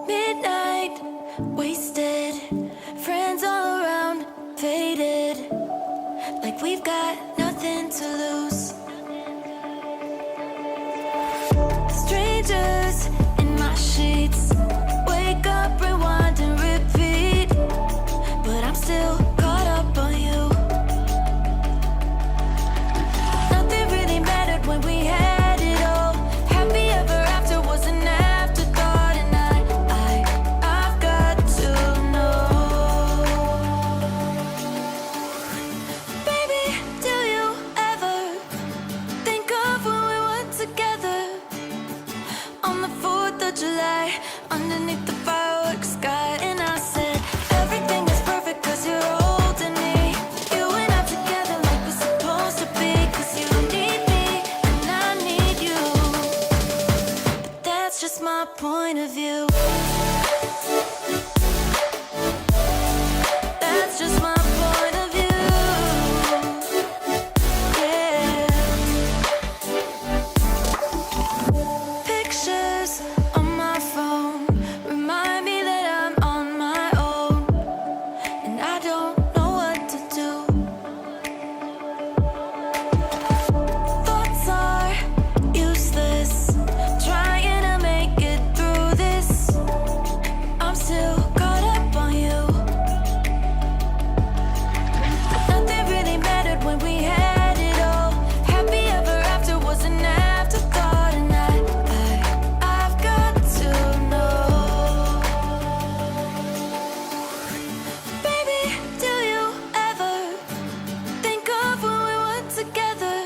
Midnight, wasted, friends all around, faded, like we've got nothing to lose. Strangers in my sheets, wake up, rewind and repeat, but I'm still caught up on you. Nothing really mattered when we had it all. Happy ever after was an afterthought, and I've got to know. Baby, do you ever think of when we were together on the 4th of July, underneath the fireworks sky? And I said, everything is perfect cause you're holding me. You and I together like we're supposed to be, cause you need me and I need you. But that's just my point of view. That's just my point of view. Yeah. Pictures on my phone remind me that I'm on my own, and I don't know what to do. Thoughts are useless, trying to make it through this. I'm still caught up on you. Nothing really mattered when we had it all. Happy ever after was an afterthought, and I've got to know. Baby, do you ever think of when we were together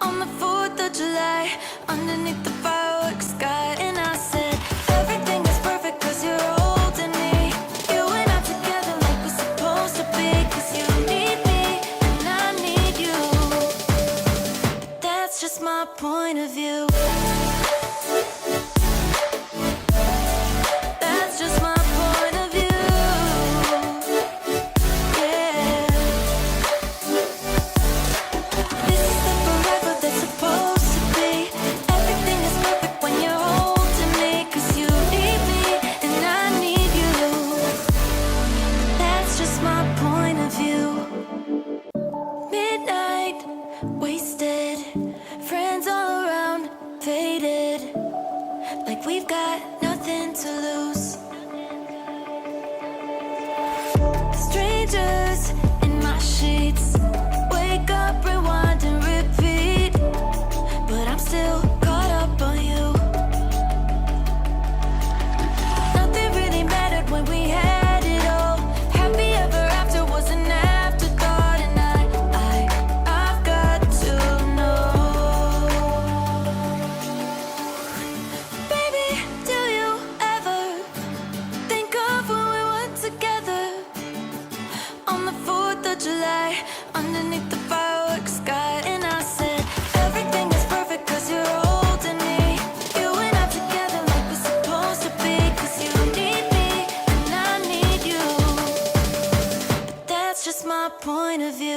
on the 4th of July, underneath the fireworks sky? And I said, everything is perfect cause you're holding me. You and I together like we're supposed to be, cause you need me and I need you. But that's just my point of view. That's just my point of view. Yeah. This is the forever that's supposed to be. Everything is perfect when you're holding me, cause you need me and I need you. That's just my point of view. Midnight, wasted, friends all around, faded, like we've got nothing to lose. Strangers in my sheets, wake up, rewind and repeat, but I'm still caught up on you. Nothing really mattered when we had it all. Happy ever after was an afterthought, and I've got to know. Baby, do you ever think of when we were together on the 4th of July, underneath the fireworks sky? And I said, everything is perfect cause you're holding me. You and I together like we're supposed to be, cause you need me and I need you. But that's just my point of view.